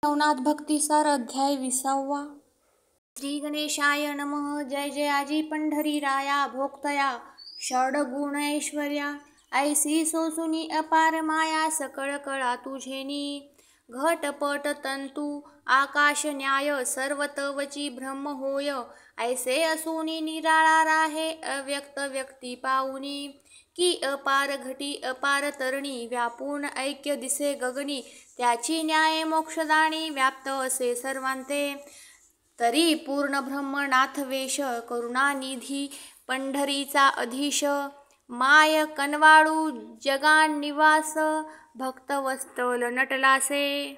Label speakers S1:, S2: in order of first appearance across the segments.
S1: नवनाथ भक्तिसार अध्याय 20. श्री गणेशाय नमः. जय जय आजी पंढरी राया भोक्तया षडगुण ऐश्वर्या. ऐसी सोसुनी अपार माया सकळ कळा तुझेनी. घटपट तंतु आकाश न्याय सर्व तवची ब्रह्म होय. ऐसे असुनी निराळा राहे अव्यक्त व्यक्ती पाऊनी. की अपार घटी अपार तरणी व्यापून ऐक्य दिसे गगनी. त्याची न्याय मोक्षदाणी व्याप्त असे सर्वांते. तरी पूर्ण ब्रह्मनाथ वेश करुणानिधी पंढरीचा अधीश. माय कनवाळू जगान निवास भक्तवत्सल नटलासे.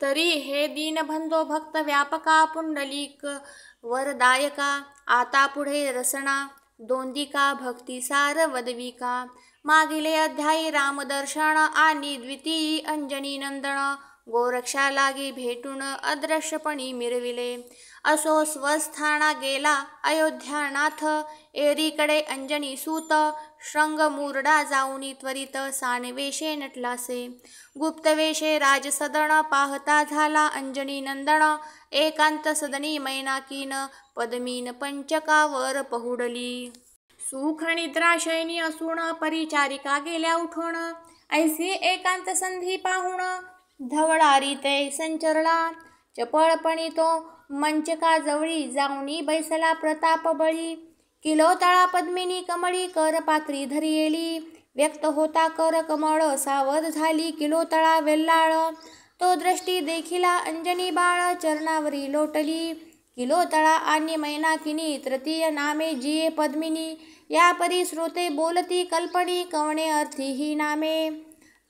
S1: तरी हे दीनबंधो भक्त व्यापका पुंडलिक वरदायका. आता पुढे रसना दोंदिका भक्तिसार वदविका. मागिले अध्यायी रामदर्शन आणि द्वितीयी अंजनी नंदन. गोरक्षा लागी भेटून अदृश्यपणी मिरविले. असो स्वस्थाना गेला अयोध्यानाथ. एरीकडे अंजनी सूत श्रंगमुरडा जाऊनी त्वरित सानवेशे नटलासे. गुप्तवेशे राजसदन पाहता झाला अंजनी नंदन. एकांत सदनी मैनाकीन पद्मीन पंचकावर पहुडली. सुख निद्रा शयनी असून परिचारिका गेल्या उठून. ऐसी एकांत संधी पाहून धवळारी ते संचरला. चपळपणी तो मंचका जवळी जाऊनी बैसला प्रताप बळी. किलो तळा पद्मिनी कमळी कर पात्री धरियेली. व्यक्त होता कर कमळ सावध झाली किलो तळा वेल्लाळ. तो दृष्टी देखिला अंजनी बाळ चरणावरी लोटली. किलो तळा आणि मैनाकिनी तृतीय नामे जिये पद्मिनी. या परी श्रोते बोलती कल्पनी कवणे अर्थी ही नामे.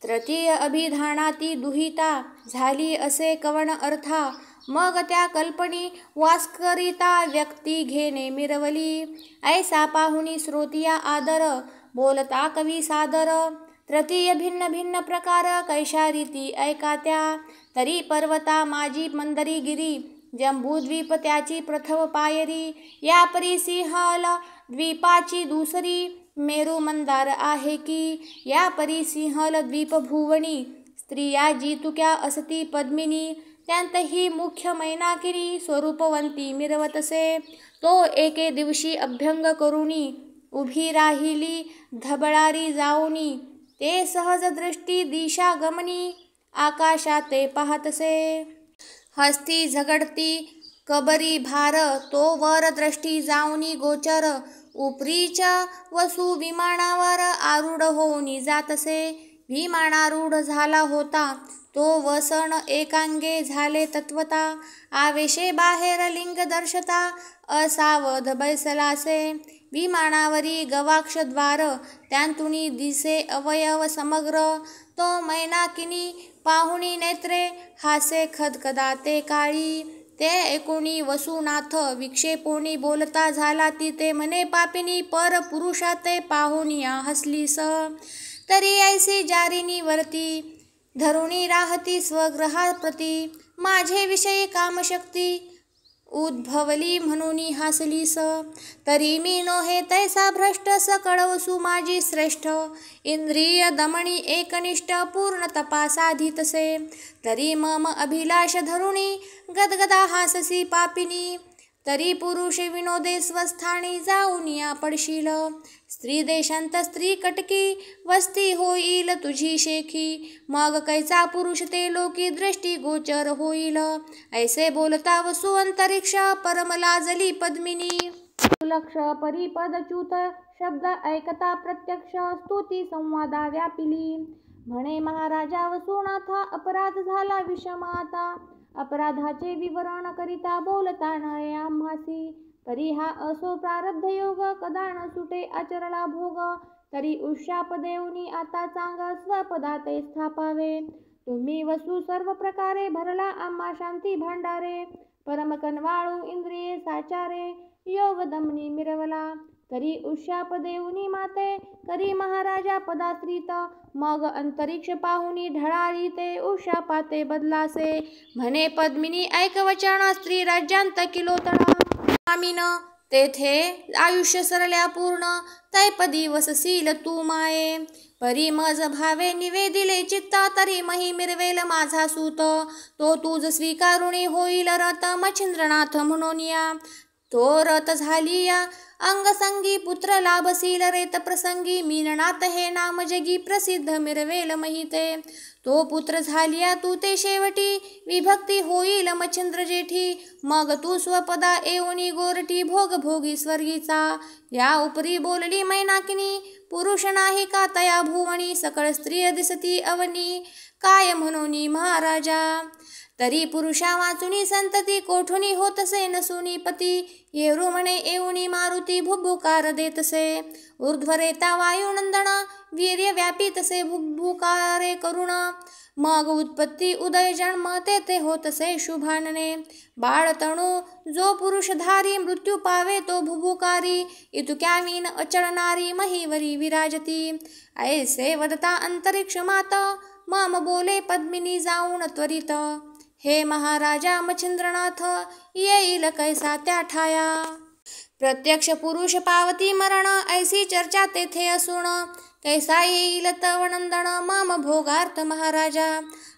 S1: तृतीय अभिधानाती दुहिता झाली असे कवण अर्था. मग त्या कल्पनी वास्करिता व्यक्ती घेणे मिरवली. ऐसा पाहुनी श्रोतिया आदर बोलता कवी सादर. तृतीय भिन्न भिन्न प्रकार कैशा रीती ऐका त्या. तरी पर्वता माझी मंदरी गिरी जंबूद्वीप त्याची प्रथम पायरी. या परी सिंहल द्वीपाची दुसरी मेरू मंदार आहे की. या परी सिंहल द्वीप भुवनी स्त्रिया जितुक्या असती पद्मिनी. त्यांतही मुख्य मैनाकिनी स्वरूपवंती मिरवतसे. तो एके दिवशी अभ्यंग करुनी उभी राहिली धबळारी जाऊनी. ते सहज दृष्टी दिशा गमनी आकाशाते पाहतसे. हस्ती झगडती कबरी भार तो वर दृष्टी जाऊनी गोचर. उपरीच वसू विमानावर आरूढ होऊनी जातसे. विमानारूढ झाला होता तो वसन एकांगे झाले तत्वता. आवेशे बाहेर लिंग दर्शता असावध बैसलासे. विमानावरी गवाक्षद्वार त्यांतुनी दिसे अवयव समग्र. तो मैनाकिनी पाहुणी नेत्रे हासे खदखदाते काळी. ते ऐकुनी वसुनाथ विक्षेपोनी बोलता झाला ती. ते म्हणे पापिनी पर पुरुषाते पाहुनिया हसलीस. तरी ऐसी जारिनी वरती धरुणी राहती स्वग्रहाप्रती. माझे विषयी कामशक्ती उद्भवली म्हणून हासलीस. तरी मी नोहे तैसा भ्रष्ट सकळ वसू माझी श्रेष्ठ. इंद्रिय दमणी एकनिष्ठ पूर्ण तपा साधितसे. तरी मम अभिलाष धरुणी गदगदा हाससी पापिनी. तरी पुरुष विनोदे स्वस्थानी जाऊन या पडशील. स्त्री देशांत स्त्री कटकी वस्ती होईल तुझी शेखी. मग कैचा पुरुष ते लोकी दृष्टी गोचर होईल. ऐसे बोलता वसु अंतरिक्ष परम लाजली पद्मिनी. लक्ष परिपदच्युत शब्द ऐकता प्रत्यक्ष स्तुती संवादा व्यापिली. म्हणे महाराजा वसुनाथा अपराध झाला विषम आता. अपराधाचे विवरण करिता बोलता नये आम्हासी. तरी हा असो प्रारब्ध योग कदा न सुटे आचरला भोग. तरी उशाप देऊनी आता चांग स्वपदाते स्थापावे. तुम्ही वसू सर्व प्रकारे भरला आम्हा शांती भांडारे. परम कनवाळू इंद्रिये साचारे योग दमनी मिरवला. तरी उशाप देऊनी माते करी महाराजा पदाश्रित. मग अंतरिक्ष पाहुनी ढळाळी ते उशापाते बदलासे. म्हणे पद्मिनी ऐक वचन स्त्री राज्यांत किलो तळा. आमीन तेथे आयुष्य सरल्या पूर्ण तैपदी वससील तू माये. परी मज भावे निवेदिले चित्ता तरी मही मिरवेल माझा सूत. तो तुझ स्वीकारुणी होईल रत मच्छिंद्रनाथ म्हणून या. तो रत झालिया अंगसंगी पुत्र लाभसील रेत प्रसंगी. मीननाथ हे नाम जगी प्रसिद्ध मिरवेल महिते. तो पुत्र झालिया तू ते शेवटी विभक्ती होईल मच्छिंद्र जेठी. मग तू स्वपदा येऊनी गोरटी भोग भोगी स्वर्गीचा. या उपरी बोलली मैनाकिनी पुरुष नाही का तया भुवनी. सकळ स्त्रिय दिसती अवनी काय म्हणूनी महाराजा. तरी पुरुषा वाचुनी संतती कोठुनी होतसे नसुनी पती. येरू म्हणे येऊनी मारुती भुब्बुकार देतसे. ऊर्ध्वरेता वायुनंदन वीर्य व्यापीतसे भुब्बुकारे करुण. मग उत्पत्ती उदय जन्म तेथे होतसे शुभानने. बाळतणू जो पुरुषधारी मृत्यू पावे तो भुब्बुकारी. इतुक्या मीन अचळणारी महीवरी विराजती. ऐसे वदता अंतरिक्ष मात मम बोले पद्मिनी जाऊन त्वरित. हे महाराजा मच्छिंद्रनाथ येईल कैसा त्या ठाया. प्रत्यक्ष पुरुष पावती मरण ऐसी चर्चा तेथे असून. कैसा येईल तव नंदन मम भोगार्थ महाराजा.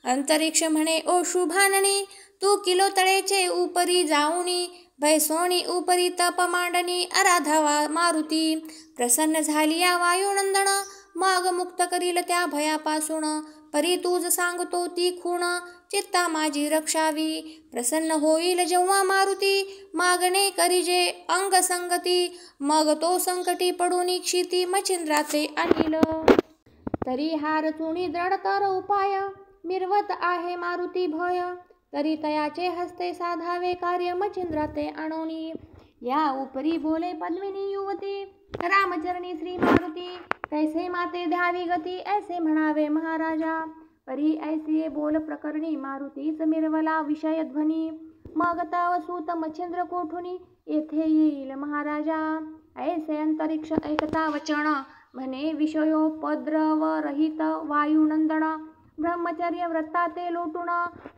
S1: अंतरिक्ष म्हणे ओ शुभाननी तू किलोतळेचे उपरी जाऊनी. भैसोणी उपरी तप मांडणी आराधावा मारुती. प्रसन्न झालिया वायुनंदन मग मुक्त करील त्या भयापासून. परी तूज सांगतो ती खूण चित्ता माझी रक्षावी. प्रसन्न होईल जेव्हा मारुती मागणे करीजे अंगसंगती. मग तो संकटी पडून क्षिती मच्छिंद्राचे अनिल. तरी हार चुणी दृढतर उपाय मिरवत आहे मारुती भय. तरी तयाचे हस्ते साधावे कार्य मच्छिंद्राचे आणोनी. या उपरी बोले पद्मिनी युवती रामचरणी श्री मारुती. कैसे माते द्यावी गती ऐसे म्हणावे महाराजा. परी ऐसे बोल प्रकरणी मारुतीच मिरवला विषय ध्वनी. मग तव सूत मच्छिंद्र कोठुनी येथे येईल महाराजा. ऐसे अंतरिक्ष ऐकता वचन म्हणे विषयोपद्रव रहित वायुनंदन. ब्रह्मचर्य व्रता ते लोटून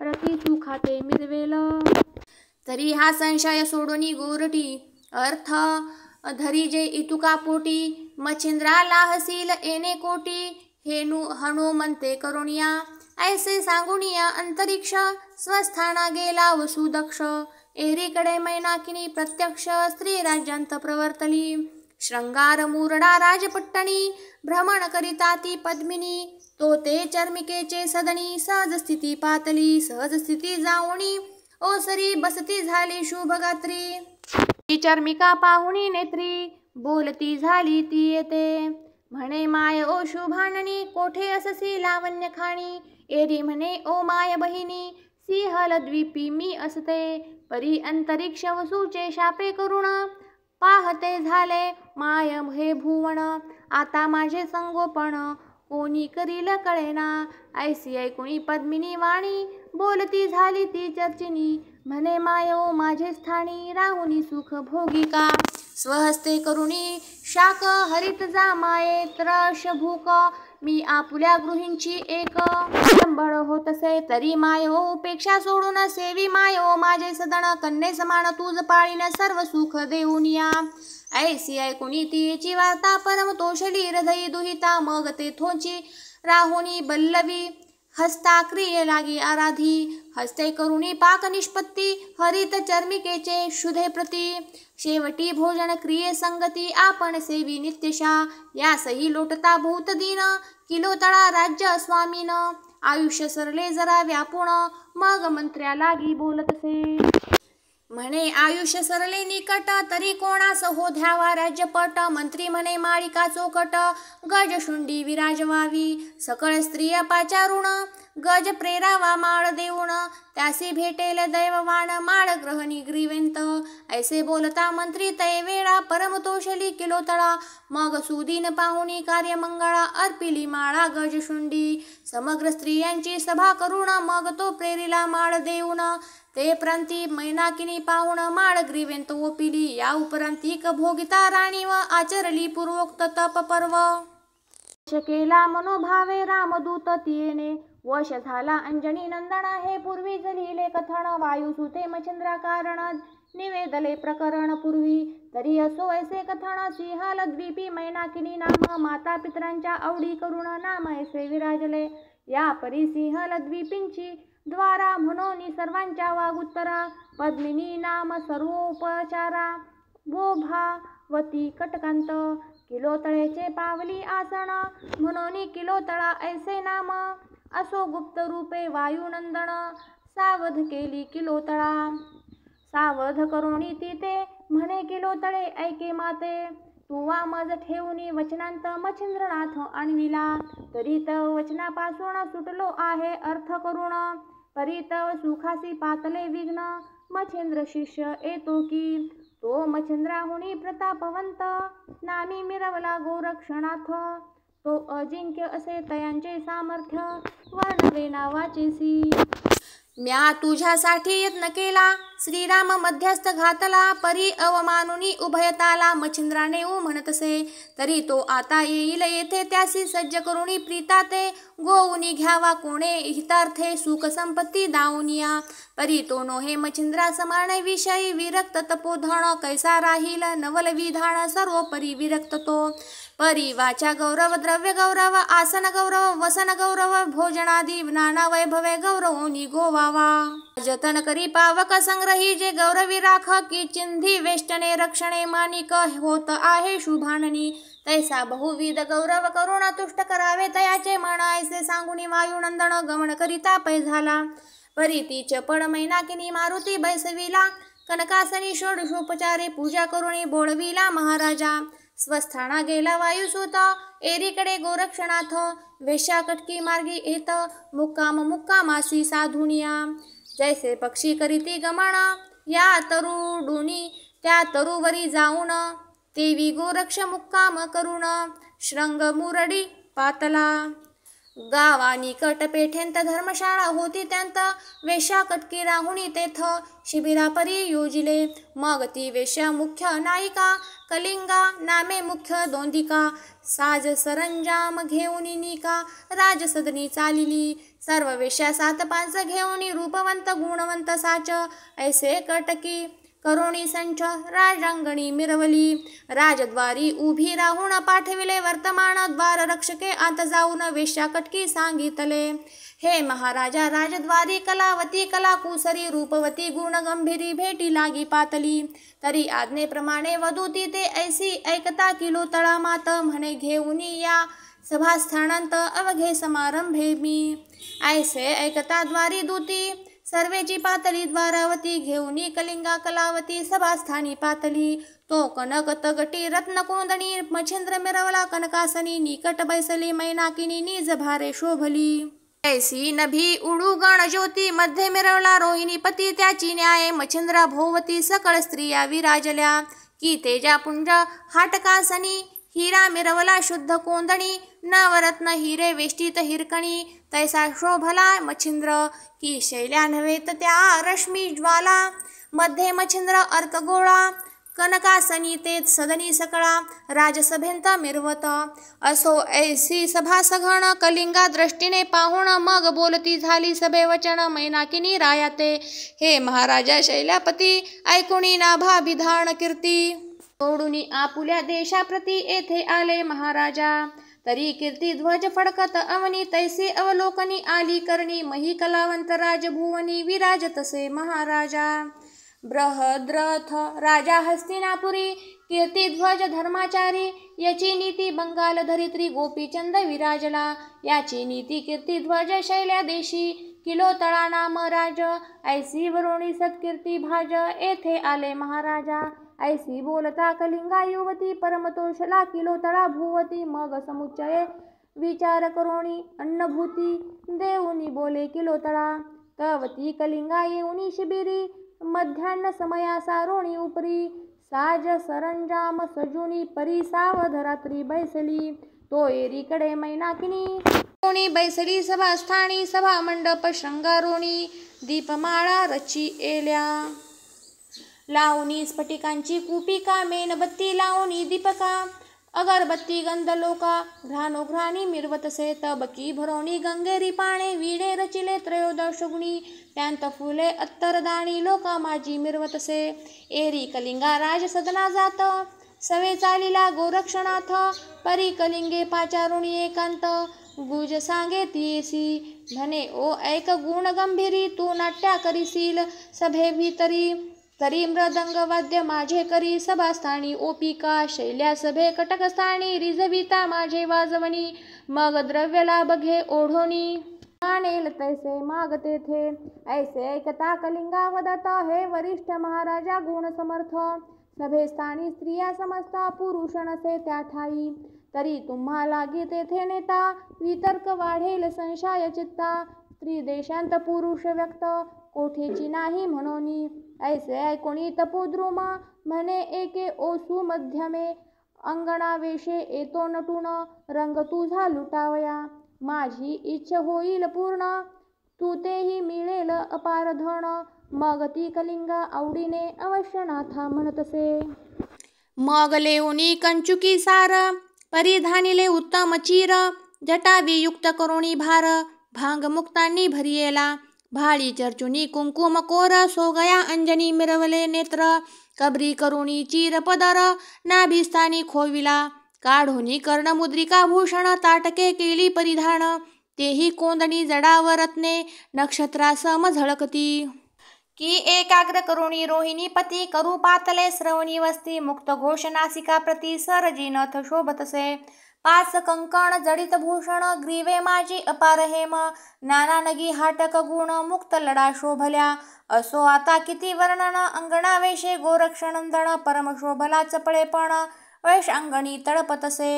S1: रती सुखाते मिरवेल. तरी हा संशय सोडूनी गोरटी अर्थ धरिजे इतुका पोटी. मच्छिंद्राला हसील येणे कोटी हेनु हनुमंते करुणिया. ऐसे सांगुनिया अंतरिक्ष स्वस्थाना गेला वसुदक्ष. एरीकडे मैनाकिनी प्रत्यक्ष स्त्री राज्यांत प्रवर्तली. श्रंगार मूरडा राजपट्टणी भ्रमण करिता ती पद्मिनी. तो ते चर्मिकेचे सदनी सहज स्थिती पातली. सहज स्थिती जाऊनी ओसरी बसती झाली शुभगात्री. ती चर्मिका पाहुणी नेत्री बोलती झाली ती येते. म्हणे माय ओ शुभाननी कोठे अससी लावण्य खाणी. एरी म्हणे ओ माय बहिणी सिंहल द्वीपी मी असते. परी अंतरिक्ष वसूचे शापे करुण पाहते झाले माय हे भुवन. आता माझे संगोपन कोणी करील कळेना. ऐसी ऐकुणी पद्मिनी वाणी बोलती झाली ती चर्चिनी. म्हणे माय ओ माझे स्थानी राहुनी सुख भोगिका. स्वहस्ते करुणी शाक हरित जा माये त्रश भूक. मी आपुल्या गृहींची एक संबळ होतसे. तरी माय ओ उपेक्षा सोडून सेवी माय ओ माझे सदन. कन्ये समान तुझ पाळीन सर्व सुख देऊन या. ऐसी ऐकुनी तिची वार्ता परम तोषली हृदयी दुहिता. मग तेथोंची राहुनी बल्लवी हस्ता क्रिये लागी आराधी. हस्ते करुणी पाक निष्पत्ती हरित चर्मिकेचे शुधे प्रती. शेवटी भोजन क्रिये संगती आपण सेवी नित्यशा. यासही लोटता भूत दिन किलोतळा राज्य स्वामीन. आयुष्य सरले जरा व्यापून मग मंत्र्या लागी बोलतसे. म्हणे आयुष्य सरले निकट तरी कोणास हो ध्यावा राज्यपट. मंत्री म्हणे माळिका चोकट गजशुंडी विराजवावी. सकळ स्त्रिय पाचारुण गज प्रेरावा माळ देऊन. त्यासी भेटेल दैववान माळ ग्रहणी ग्रीवेंत. ऐसे बोलता मंत्री तय वेळा परमतोषली किलोतळा. मग सुदीन पाहुणी कार्यमंगळा अर्पिली माळा गजशुंडी. समग्र स्त्रियांची सभा करुण मग तो प्रेरिला माळ देऊन. ते प्रांती मैनाकिनी पाहुण माळ ग्रीवेंत ओपिली. या उपरांतिक भोगिता राणी व आचरली पूर्वोक्त तप पर्व. केला मनोभावे रामदूत तियेने वश झाला अंजनी नंदन. हे पूर्वी लिहिले कथन वायुसुते मच्छिंद्रा कारण. निवेदले प्रकरण पूर्वी. तरी असो ऐसे कथन सिंहलद्वीपी मैनाकिनी नाम माता पितरांच्या आवडी करुण नाम ऐसे विराजले. या परी सिंहलद्वीपींची द्वारा म्हणून सर्वांच्या वागुत्तरा. पद्मिनी नाम सर्वोपचारा भोभावती कटकांत. किलोतळेचे पावली आसन म्हणून किलोतळा ऐसे नाम. असो गुप्त रूपे वायुनंदन सावध केली किलोतळा. सावध करुणी तिथे म्हणे किलोतळे ऐके माते. तुवा मज ठेवून वचनांत मच्छिंद्रनाथ आणविला. तरी तव वचनापासून सुटलो आहे अर्थ करुण. परी तव सुखासी पातले विघ्न मच्छिंद्र शिष्य येतो की. तो मच्छिंद्राहुनी प्रतापवंत नामी मिरवला गोरक्षनाथ. तो अजिंक्य असे तयांचे सामर्थ्य वर्णवे नावाचेसी. म्या तुझ्यासाठी यत्न केला श्रीराम मध्यस्थ घातला. परी अवमानुनी उभयताला मच्छिंद्राने म्हणतसे. तरी तो आता येईल येथे त्यासी सज्ज करुणी प्रीता ते. गोऊनी घ्यावा कोणे हितार्थे सुख संपत्ती दावनिया. परी तो नोहे मच्छिंद्रा समाने विषयी विरक्त तपोधन. कैसा राहील नवल विधान सर्वोपरी विरक्त तो. परी वाचा गौरव द्रव्य गौरव आसन गौरव वसन गौरव भोजनादी नाना वैभवे गौरवोनी गोवावा. जतन करी पावक संग्रही जे गौरवी राख की चिंधी वेष्टने रक्षणे मानिक होत आहे शुभाननी. तैसा बहुविध गौरव करुण तुष्ट करावे तयाचे मन ऐसे सांगुनी वायुनंदन गमन करिता पै झाला. परी ती चपळ मैनाकिनी मारुती बैसविला. कनकासनी षोडशोपचारे पूजा करुणी बोळविला महाराजा. स्वस्थाना गेला वायुसूत एरीकडे गोरक्षनाथ. वेश्या कटकी मार्गी येत मुक्कामासी साधुनिया. जैसे पक्षी करीती गमन या तरुडुनी त्या तरुवरी जाऊन. तेवी गोरक्ष मुक्काम करुण श्रंग मुरडी पातला. गावा निकट पेठेंत धर्मशाळा होती त्यांत. वेश्या कटकी राहुणी तेथ शिबिरा परी योजिले. मग ती वेश्या मुख्य नायिका कलिंगा नामे मुख्य दोंदिका. साज सरंजाम घेऊनी निका राजसदनी चालिली. सर्व वेश्या 7-5 घेऊनी रूपवंत गुणवंत साच. ऐसे कटकी करुणी संच राजांगणी मिरवली. राजद्वारी उभी राहून पाठविले वर्तमान. द्वार रक्षके आत जाऊन वेश्या कटकी सांगितले. हे महाराजा राजद्वारी कलावती कला कुसरी रूपवती गुण गंभीरी भेटी लागी पातली. तरी आज्ञेप्रमाणे वधूती ते ऐसी ऐकता किलोतळा मात. म्हणे घेऊनी या सभास्थानांत अवघे समारंभे मी. ऐसे ऐकता द्वारी दूती सर्वेची पातली. द्वारावती घेऊनी कलिंगा कलावती सभास्थानी पातली. तो कनक तगटी रत्नकोंदणी मच्छिंद्र मिरवला कनकासनी. निकट बैसली मैनाकिनी निज भारे शोभली. ऐसी नभी उडू गण ज्योती मध्ये मिरवला रोहिणीपती त्याची न्याय. मच्छिंद्रा भोवती सकळ स्त्रिया विराजल्या की तेजापुंज हाटकासनी. हिरा मिरवला शुद्ध कोंदणी नवरत्न हिरे वेष्टीत हिरकणी. तैसा शोभला मच्छिंद्र की शैल्या नव्हेत त्या रश्मी ज्वाला. मध्ये मच्छिंद्र अर्कगोळा कनकासनी तेच सदनी सकळा. राजसभेंत मिरवत असो ऐसी सभा सघन. कलिंगा दृष्टीने पाहून मग बोलती झाली सभे वचन मैनाकिनी रायाते. हे महाराजा शैल्यापती ऐकुणी नाभा विधान कीर्ती. तोडुनी आपुल्या देशाप्रती येथे आले महाराजा. तरी कीर्ती ध्वज फडकत अवनी तैसे अवलोकनी आली करणी. मही कलावंत राजभुवनी विराजतसे महाराजा. बृहद्रथ राजा हस्तिनापुरी कीर्तिध्वज धर्माचारी. याची नीती बंगाल धरित्री गोपीचंद विराजला. याची नीती कीर्तिध्वज शैल्या देशी किलोतळा नाम राज. ऐसी वरुणी सत्कीर्ती भाज येथे आले महाराजा. ऐसी बोलता कलिंगा युवती परमतोषला किलोतळा भुवती. मग समुच्चये विचार करोणी अन्नभूती देऊनी बोले किलोतळा. तवती कलिंगा येऊनी शिबिरी मध्यान्ह समया सारोणी उपरी. साज सरंजाम सजुनी परी सावध रात्री बैसली. तो एरीकडे मैनाकिनी कोणी बैसली सभास्थानी. सभा मंडप शृंगारोणी दीपमाळा रची एल्या. लावणी स्फटिकांची कुपिका मेणबत्ती लावणी दीपका. अगरबत्ती गंध लोका घ्राणोघ्राणी मिरवतसे तबकी भरोणी गंगेरी पाणे विडे रचिले त्रयोदश गुणी त्यांत फुले अत्तरदाणी लोका माझी मिरवतसे एरी कलिंगा राज सदना जात सवे चालिला गोरक्षनाथ परी कलिंगे पाचारुणी एकांत गुज सांगे तियेसी म्हणे ओ ऐक गुण गंभीरी तू नाट्या करीसील सभे भीतरी तरी मृदंग वाद्य माझे करी सभास्थानी ओपिका शैल्या सभे कटकस्थानी रिझविता माझे वाजवणी मग द्रव्यला बघे ओढोनी आणेल तैसे मागते थे ऐसे ऐकता कलिंगा वदत हे वरिष्ठ महाराजा गुण समर्थ सभे स्थानी स्त्रिया समजता पुरुष नसे त्या ठाई तरी तुम्हा लागी तेथे नेता वितर्क वाढेल संशय चित्ता स्त्री देशांत पुरुष व्यक्त कोठेची नाही म्हणोनी ऐसे ऐकोणी तपोद्रुमा म्हणे एके ओसू मध्यमे अंगणा वेशे येतो नटून रंग तुझा लुटावया माझी इच्छा होईल पूर्ण तू तेही मिळेल अपार धन मग ती कलिंगा आवडीने अवश्य नाथा म्हणतसे मग लेऊनी कंचुकी सार परिधानिले उत्तम चीर जटावियुक्त करुणी भार भांग मुक्तांनी भरियेला भाळी चर्चुनी कुंकुम कोर सोगया अंजनी मिरवले नेत्र कबरी करुणी चीर पदर नाभिस्थानी खोविला काढोनी कर्णमुद्रिका भूषण ताटके केली परिधान तेही कोंदणी जडावर रत्ने नक्षत्रासम झळकती की एकाग्र करुणी रोहिणी पती करू पातले श्रवणी वस्ती मुक्त घोष नासिका प्रती सरजी नथ शोभतसे पाच कंकण जडित भूषण ग्रीवे माझी अपार हेम नाना नगी हाटक गुण मुक्त लडा शोभल्या असो आता किती वर्णन अंगणावेशे गोरक्षनंदन परम शोभला चपळेपण वेश अंगणी तळपतसे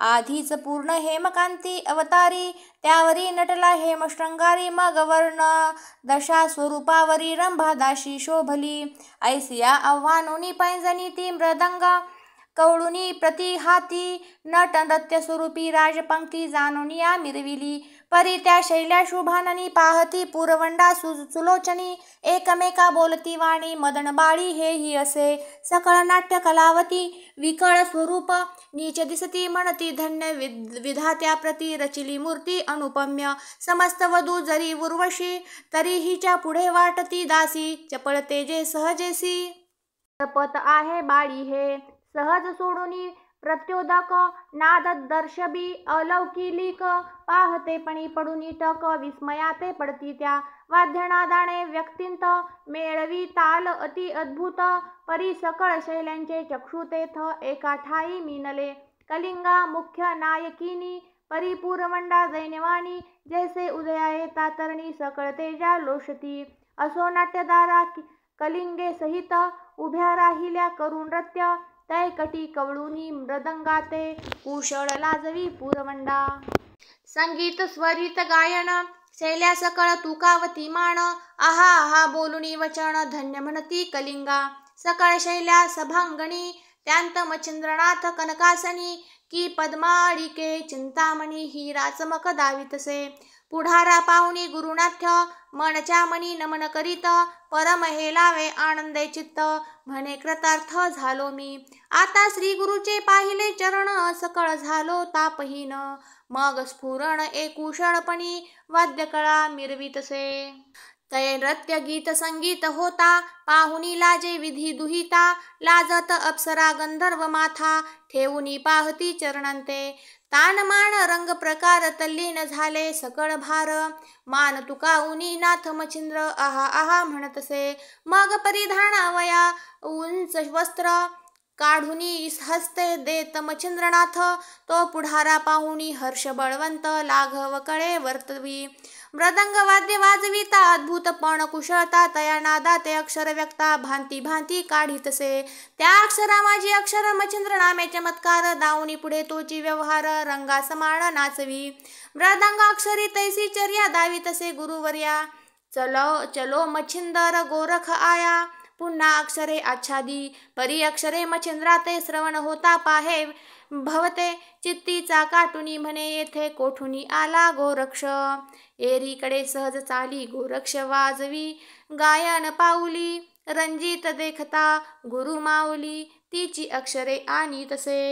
S1: आधीच पूर्ण हेमकांती अवतारी त्यावरी नटला हेम शृंगारी मग वर्ण दशा स्वरूपावरी रंभादाशी शोभली ऐसिया आव्हानोनी पैंजनी ती मृदंग कवळुनी प्रति हाती नट नृत्य स्वरूपी राजपंक्ती जाणुनिया मिरविली परी त्या शैल्या शुभाननी पाहती पूर्वंडा सुलोचनी एकमेका बोलती वाणी मदन बाळी हेही असे सकळ नाट्य कलावती विकळ स्वरूप नीच दिसती म्हणती धन्य विधात्या प्रती रचिली मूर्ती अनुपम्य समस्त वधू जरी उर्वशी तरी हिच्या पुढे वाटती दासी चपळ तेजे सहजेसी पत आहे बाळी हे सहज सोडूनी प्रत्योदक नाद दर्शबी अलौकिलिक पाहतेपणी पडूनी टक विस्मयाते पडती त्या वाद्यनादाने व्यक्तिंत मेळवी ताल अति अद्भुत परी सकळ शैल्यांचे चक्षु तेथ एका ठाई मिनले कलिंगा मुख्य नायकिनी परिपूरवंडा दैन्यवाणी जैसे उदया येता तरणी सकळ तेजा लोषती असो नाट्यदारा कलिंगे सहित उभ्या राहिल्या करून नृत्य तै कटी कवळुनी मृदंगाते कुशळ लाजवी पूरवंडा संगीत स्वरित गायन शैल्या सकळ तुकावती मान आहा आहा बोलुनी वचन धन्य म्हणती कलिंगा सकळ शैल्या सभांगणी त्यांत मच्छिंद्रनाथ कनकासनी की पद्माळिके चिंतामणी हिरा चमक दावितसे पुढारा पाहुणी गुरुनाथ्य मनच्या मनी नमन करीत परम हे लावे आनंदे चित्त म्हणे कृतार्थ झालो मी आता श्री गुरुचे पाहिले चरण सकळ झालो तापहीन मग स्फुरण कुशळपणी वाद्यकळा मिरवितसे तै नृत्य गीत संगीत होता पाहुनी लाजे विधी दुहिता लाजत अप्सरा गंधर्व माथा ठेवूनी पाहती चरणांते तानमान रंग प्रकार तल्लीन झाले सकळ भार मान तुकाऊनी नाथ मच्छिंद्र आहा आहा म्हणतसे मग परिधानावया उंच वस्त्र काढुनी हस्ते देत मच्छिंद्रनाथ तो पुढारा पाहुणी हर्ष बळवंत लाघव कळे वर्तवी मृदंग वाद्य वाजविता अद्भुतपण कुशळता तया नादा ते अक्षर व्यक्ता भांती भांती काढितसे त्या अक्षरा माझी अक्षर मच्छिंद्र नामे चमत्कार दावणी पुढे तोची व्यवहार रंगा समान नाचवी मृदंग अक्षरी तैसी चर्या दावितसे गुरुवर्या चलो चलो मच्छिंदर गोरख आया पुन्हा अक्षरे आच्छादी परी अक्षरे मच्छिंद्राते श्रवण होता पाहे भवते चित्तीचा काटुनी म्हणे येथे कोठुनी आला गोरक्ष एरीकडे सहज चाली गोरक्ष वाजवी गायन पाऊली रंजित देखता गुरु माऊली तिची अक्षरे आणि तसे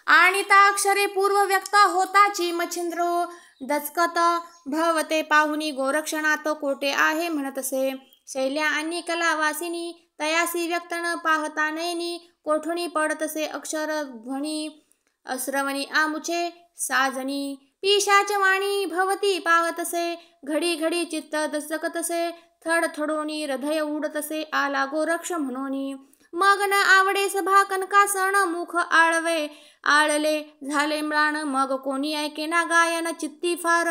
S1: आणि ता अक्षरे पूर्व व्यक्त होताची मच्छिंद्रो दचकत भवते पाहुनी गोरक्षणात कोटे आहे म्हणतसे. शैल्या आणि कलावासिनी तयासी व्यक्त न पाहता नयनी कोठुनी पडतसे अक्षर ध्वनी श्रवणी आमुचे साजनी. पिशाच वाणी भवती पाहतसे घडी घडी चित्त दचकतसे थडथडोनी हृदय उडतसे आला गोरक्ष म्हणोनी. मग न आवडे सभा कनकासन मुख आळले झाले म्राण मग कोणी ऐकेना गायन चित्ती फार.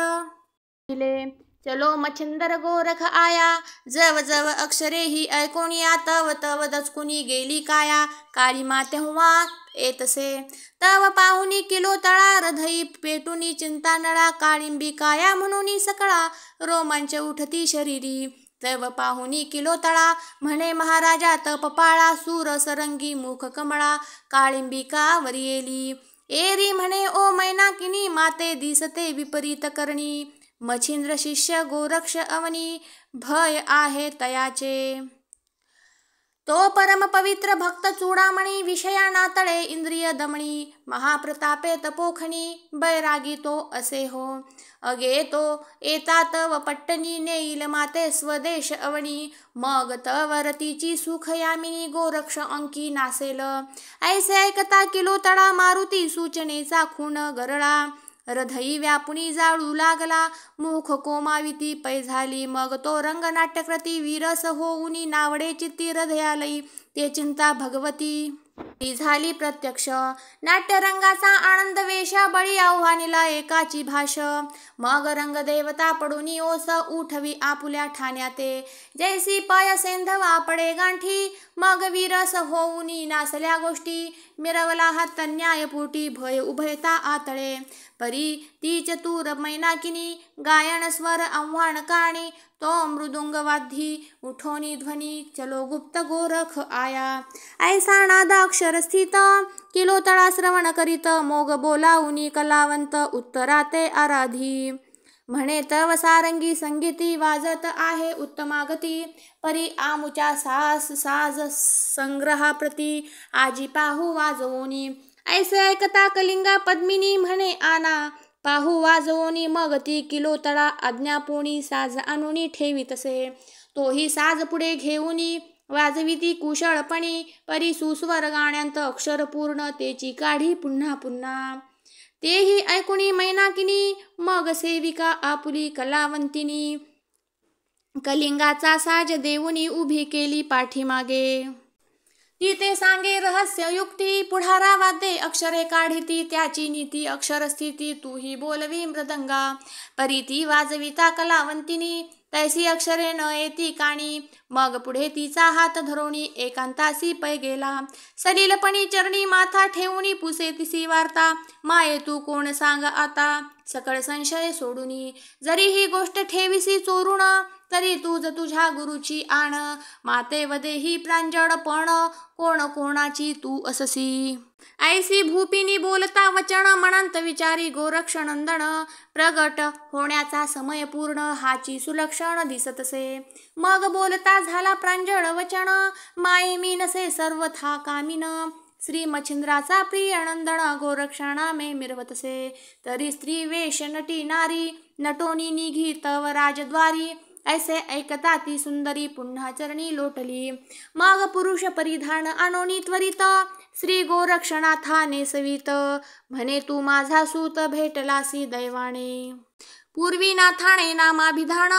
S1: चलो मच्छिंदर गोरख आया जव जव अक्षरे ही ऐकोनिया तव तव दचकुनी गेली काया. काळी तेव्हा येतसे तव पाहुनी किलो तळा हृदयी पेटुनी चिंता नळा. काळिंबी काया म्हणून सकळा रोमांच उठती शरीरी. तव पाहुनी किलो तळा म्हणे महाराजा तप पाळा. सूर सरंगी मुख कमळा काळिंबिका वरियेली. एरी म्हणे ओ मैनाकिनी माते दिसते विपरीत करणी. मच्छिंद्र शिष्य गोरक्ष अवनी भय आहे तयाचे. तो परम पवित्र भक्त चूडामणी विषया नातळे इंद्रिय दमणी. महाप्रतापे तपोखनी बैरागी तो असे हो. अगे तो येतात व पट्टणी नेईल माते स्वदेश अवनी. मग तवरतीची सुख यामिनी गोरक्ष अंकी नासेल. ऐसे ऐकता किलो तळा मारुती सूचनेचा खून गरळा. हृदयी व्यापुनी जाळू लागला मुख कोमाविती पै झाली. मग तो रंगनाट्यकृती विरस होऊनी नावडे चित्ती हृदयालयी. ते चिंता भगवती ती झाली प्रत्यक्ष. नाट्यरंगाचा आनंद वेश बळी आव्हानीला एकाची भाष. मग रंगदेवता पडुनी ओस उठवी आपुल्या ठाण्याते. जैसी पय सेंधवा पडे गांठी मग विरस होऊनी नासल्या गोष्टी. मिरवला हात न्यायपोटी भय उभयता आतळे. परी ती चतुर मैनाकिनी गायन स्वर आव्हान काणी. तो मृदुंग वाद्धी उठोनी ध्वनी चलो गुप्त गोरख आया. ऐसा नाद अक्षर स्थित किलो तळा श्रवण करीत. मोग बोलावुनी कलावंत उत्तराते आराधी. म्हणे तव सारंगी संगीती वाजत आहे उत्तमागती. परी आमुच्या साज संग्रहाप्रती आजी पाहू वाजवोनी. ऐसे ऐकता कलिंगा पद्मिनी म्हणे आना पाहू वाजवोनी. मग ती किलो तळा आज्ञापोणी साज आणूनी ठेवीतसे. तोही साज पुढे घेऊनी वाजविती कुशळपणी. परी सुस्वर गाण्यांत अक्षर पूर्ण तेची काढी पुन्हा पुन्हा. तेही ऐकुनी मैनाकिनी मग सेविका आपुली कलावंतिनी. कलिंगाचा साज देऊनी उभी केली पाठीमागे. ती ते सांगे रहस्य युक्ती पुढारा वाद्ये अक्षरे काढिती. त्याची नीती अक्षरस्थिती तूही बोलवी मृदंगा. परी ती वाजविता कलावंतिनी तैसी अक्षरे न येती काणी. मग पुढे तिचा हात धरोणी एकांतासी पै गेला. सलिलपणी चरणी माथा ठेवूनी पुसे तिसी वार्ता. माये तू कोण सांग आता सकळ संशय सोडूनी. जरी ही गोष्ट ठेविसी चोरून तरी तुझ तुझ्या गुरुची आण. माते वदेही प्रांजळपण कोण कोणाची तू अससी. ऐसी भूपिनी बोलता वचन मनांत विचारी गोरक्ष नंदन. प्रगट होण्याचा समय पूर्ण हाची सुलक्षण दिसतसे. मग बोलता झाला प्रांजळ वचन माये मी नसे सर्वथा कामिन. श्री मच्छिंद्राचा प्रिय नंदन गोरक्षानामे मिरवतसे. तरी स्त्री वेश नटी नारी नटोनी निघी तव राजद्वारी. ऐसे ऐकता ती सुंदरी पुन्हा चरणी लोटली. मग पुरुष परिधान आणोनी त्वरित श्री गोरक्षनाथा नेसवीत. म्हणे तू माझा सूत भेटलासी दैवाने. पूर्वी नाथाने नामाभिधान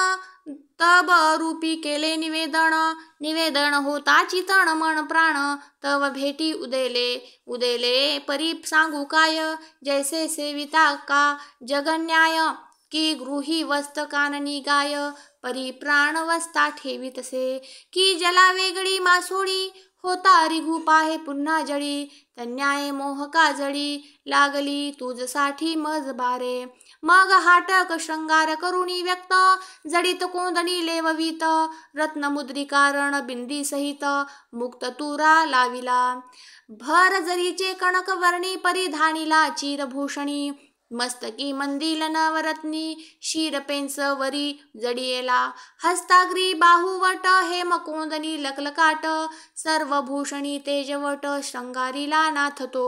S1: तब रूपी केले निवेदन होताची तण मन प्राण. तव भेटी उदेले परी सांगू काय. जैसे सेविता का जगन्याय की गृही वस्त काननी गाय. परी प्राणवस्था ठेवीतसे की जला वेगळी मासोळी. होता रिघू पाहे पुन्हा जळी तन्याये मोहका जळी लागली तुझसाठी मज बारे. मग हाटक शृंगार करुणी व्यक्त जडित कोंदणी लेववीत. रत्नमुद्रिकारण बिंदी सहित मुक्त तुरा लाविला. भर जरीचे कणक वर्णी परिधानीला चिरभूषणी. मस्तकी मंदिल नवरत्नी शिरपेंच वरी जडियेला हस्ताग्री बाहुवट हेमकोंदनी लकलकाट सर्व भूषणी तेजवट शृंगारीला नाथतो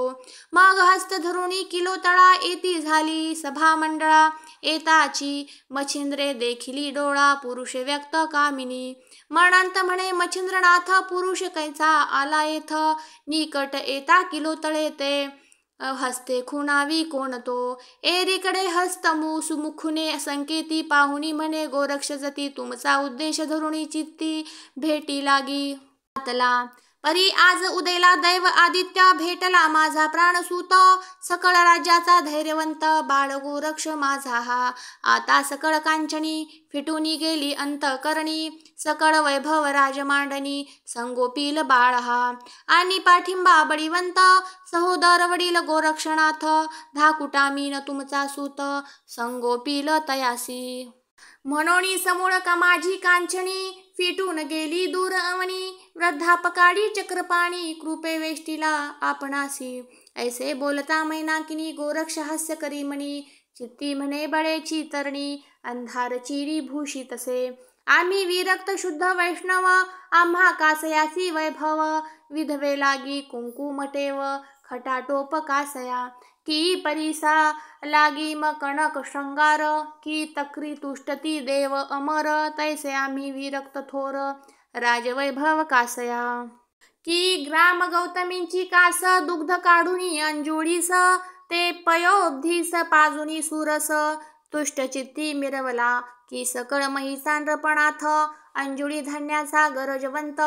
S1: मग हस्त धरुणी किलोतळा येती झाली सभा मंडळा येताची मच्छिंद्रे देखिली डोळा पुरुष व्यक्त कामिनी मनांत म्हणे मच्छिंद्रनाथ पुरुष कैचा आला येथ निकट येता किलोतळे ते हस्ते खुणावी कोण तो एरीकडे हस्तमू सुमुखुने संकेती पाहुणी म्हणे गोरक्ष जती तुमचा उद्देश धरुणी चित्ती भेटी लागी आतला परी आज उदेला दैव आदित्य भेटला माझा प्राणसूत सकळ राज्याचा धैर्यवंत बाळ गोरक्ष माझा हा आता सकळ कांचनी फिटूनी गेली अंतकरणी सकळ वैभव राजमांडणी संगोपील बाळ हा आणि पाठिंबा बळीवंत सहोदर वडील गोरक्षनाथ धाकुटामीन तुमचा सूत संगोपील तयासी म्हणून समूळ माझी कांचनी फिटून गेली दूर अवनी वृद्धापकाळी चक्रपाणी कृपे वेष्टीला आपणासी ऐसे बोलता मैनाकिनी गोरक्ष हास्य करी म्हणी चित्ती म्हणे बळेची तरणी अंधार चिरी भूषितसे आम्ही विरक्त शुद्ध वैष्णव आम्हा कासयासी वैभव विधवे लागी कुंकुमटेव खटाटोप कासया की परिसा लागी म कणक शृंगार की तक्री तुष्टती देव अमर तैसे आम्ही विरक्त थोर राजवैभव कासया की ग्राम गौतमींची कास दुग्ध काढुनी अंजुळीस ते पयोब्धीस पाजुनी सुरस तुष्टचित्ती मिरवला की सकळ महिसांद्रपणाथ अंजुळी धान्याचा गरजवंत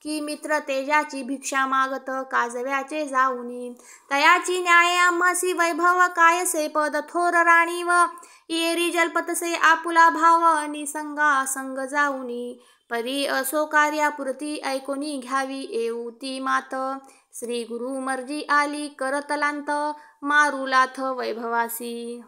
S1: की मित्र तेजाची भिक्षा मागत काजव्याचे जाऊनी तयाची न्याय आम्हासी वैभव कायसे पद थोर राणी व येरी जलपतसे आपुला भाव निसंगा संग जाऊनी परी असो कार्यापुरती ऐकोनी घ्यावी येऊ ती मात श्री गुरु मर्जी आली करतलांत मारुलाथ वैभवासी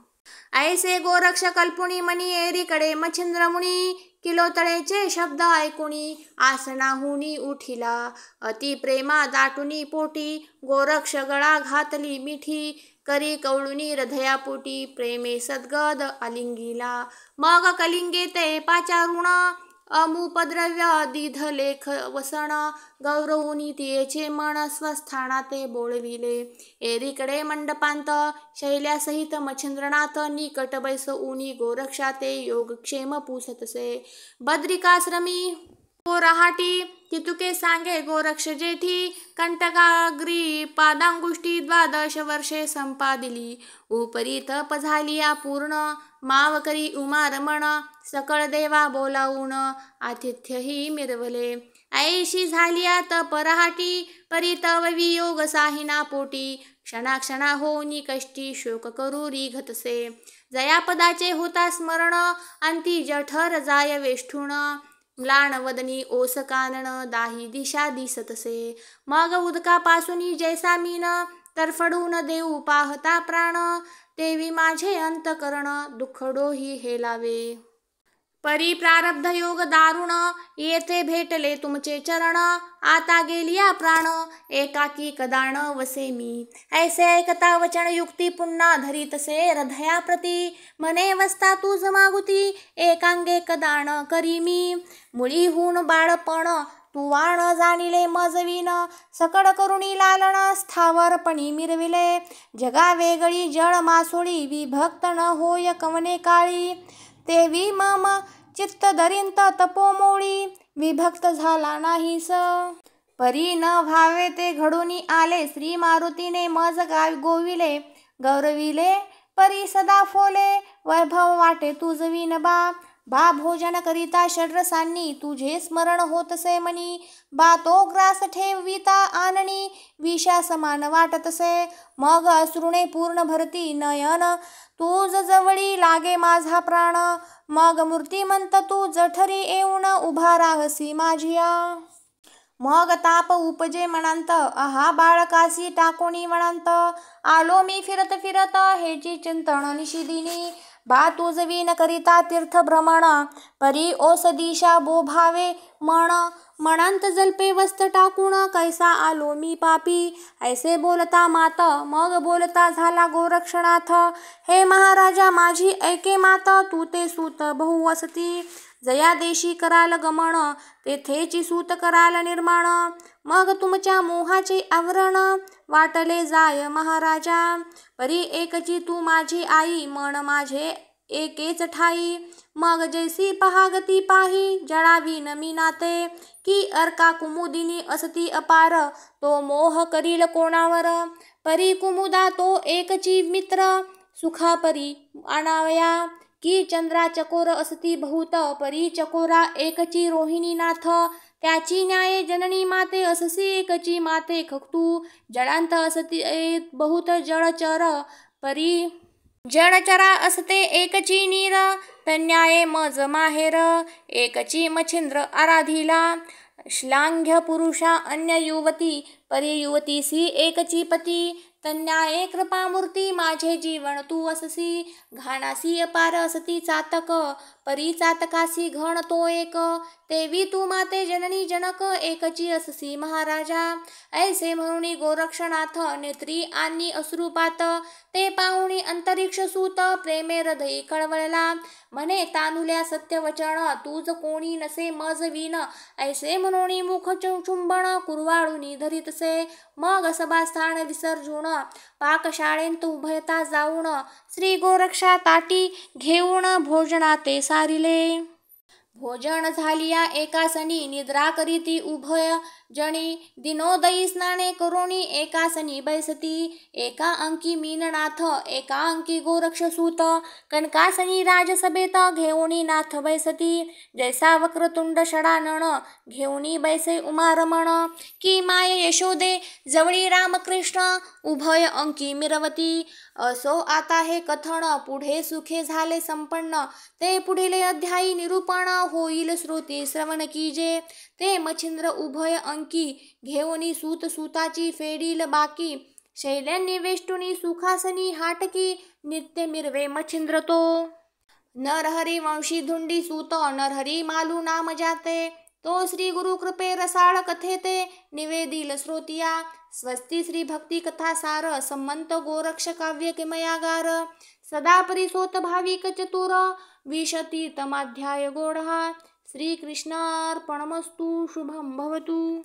S1: ऐसे गोरक्ष कल्पुनी मनी एरीकडे मच्छिंद्र मुनी किलोतळेचे शब्द ऐकुनी आसनाहुनी उठिला अति प्रेमा दाटुनी पोटी गोरक्ष गळा घातली मिठी करी कवळुनी हृदयापोटी प्रेमे सद्गद आलिंगीला मग कलिंगे ते पाचारुण अमुपद्रव्य दिधलेख वसन गौरवुनी तियेचे मन स्वस्थाना ते बोळविले एरीकडे मंडपांत शैल्यासहित मच्छिंद्रनाथ निकट बैस उनी गोरक्षा ते योगक्षेम पुसतसे बद्रिकाश्रमी रहाटी तितुके सांगे गोरक्ष जेठी कंटकाग्री पादांगुष्टी 12 वर्षे संपादिली उपरी तप झाली पूर्ण माव करी उमा रमण सकळ देवा बोलावून आतिथ्यही मिरवले ऐशी झाली तप रहाटी परितव वियोग साहिना पोटी क्षणाक्षणा होनी कष्टी शोक करूरी घतसे जयापदाचे होता स्मरण अंती जठर जाय वेष्ठुण म्लान वदनी ओस कानन दाही दिशा दिसतसे मग उदकापासून जैसा मीन तरफडून देऊ पाहता प्राण देवी माझे अंतकरण दुःखडोही हेलावे परी प्रारब्ध योग दारुण येथे भेटले तुमचे चरण आता गेलिया प्राण एकाकी कदाण वसे मी ऐसे ऐकता वचन युक्ती पुन्हा धरीतसे हृदया प्रती मने वस्ता तुझ मागुती एकांगे कदाण करी मी मुळी होऊन बाळपण तू वाण जाणिले मजवीन सकड करुणी लालन स्थावरपणी मिरविले जगा वेगळी जळ मासोळी विभक्त न होय कवने काळी तेवी मम चित्त धरिंत तपोमोळी विभक्त झाला नाहीस परी न व्हावे ते घडून आले श्री मारुतीने मज गोविले गौरविले परी सदा फोले वैभव वाटे तुझ विनबा बा भोजन करिता षड्रसांनी तुझे स्मरण होतसे मनी बा तो ग्रास ठेविता आननी विषा समान वाटतसे मग अश्रुणे पूर्ण भरती नयन तूझ जवळी लागे माझा प्राण मग मूर्तिमंत तू जठरी येऊन उभा राहसी माझिया मग ताप उपजे मनांत आहा बाळकासी टाकोणी वनांत आलो मी फिरत फिरत हेची चिंतन निशिदिनी बा तुझविन करिता तीर्थ भ्रमण, परी ओसदीशा बोभावे मन, मनांत जल्पे वस्त टाकून कैसा आलो मी पापी. ऐसे बोलता मात मग बोलता झाला गोरक्षनाथ, हे महाराजा माझी ऐके मात, तू ते सूत बहु वसती. जया देशी कराल गमन, तेथेची सूत कराल निर्माण, मग तुमच्या मोहाचे आवरण वाटले जाय महाराजा. परी एकची तू माझी आई, मन माझे एकेच ठाई, मग जैसी पहागती पाही जळावी नमी नाते. की अर्का कुमुदिनी असती अपार, तो मोह करील कोणावर. परी कुमुदा तो एकची मित्र, सुखा परी आणावया. की चंद्रा चकोर असती बहुत, परी चकोरा एकची रोहिणी नाथ, त्याची न्याये जननी माते अससी एकची माते खक्तू. जळांत असते बहुत जळचर, परी जळचरा असते एकची नीर, तन्याये मज माहेर एकची मच्छिंद्र आराधिला. श्लाघ्य पुरुषा अन्य युवती, परी युवतीसी एकची पती, तन्याये कृपामूर्ती माझे जीवन तू अससी. घाणासी अपार असती चातक, परी चातकासी घण तो एक, तेवी तू माते जननी जनक एकची अससी महाराजा. ऐसे म्हणून गोरक्षनाथ नेत्री आणि अश्रुपात, ते पाहुणी अंतरिक्ष सूत प्रेमे हृदयी कळवळला. म्हणे तानुल्या सत्यवचन तूज कोणी नसे मज विन, ऐसे म्हणून मुख चुंबन कुरवाळूनी धरितसे. मग सभास्थान विसर्जून पाकशाळेंत उभयता जाऊन, श्री गोरक्षा ताटी घेऊन भोजनाते सारिले. भोजन झालिया एकासनी निद्रा करीती उभय जणी, दिनोदयी स्नाने करोनी एकासनी बैसती. एका अंकी मीननाथ एका अंकी गोरक्षसूत, कनकासनी राजसभेत घेऊनी नाथ बैसती. जैसा वक्रतुंड षडानन घेऊनी बैसे उमारमण, की माय यशोदे जवळी रामकृष्ण उभय अंकी मिरवती. असो आता हे कथन पुढे सुखे झाले संपन्न, ते पुढील अध्यायी निरूपण होईल श्रुती श्रवण कीजे. ते मच्छिंद्र उभय अंकी घेऊनी सूत सूताची फेडील बाकी, शैल्यांनी वेष्टुनी सुखासनी हाटकी नित्य मिरवे मच्छिंद्र तो. नरहरी वंशी धुंडी सूत नरहरी मालू नाम जाते, तो श्री गुरु कृपे रसाळ कथेते निवेदिल श्रोतिया. स्वस्ती श्री भक्ती कथा सार संमंत गोरक्ष काव्य किमयागार, सदा परिसोत भाविक चतुर 20तमाध्याय गोढा. श्रीकृष्णार्पणमस्तु. शुभं भवतु.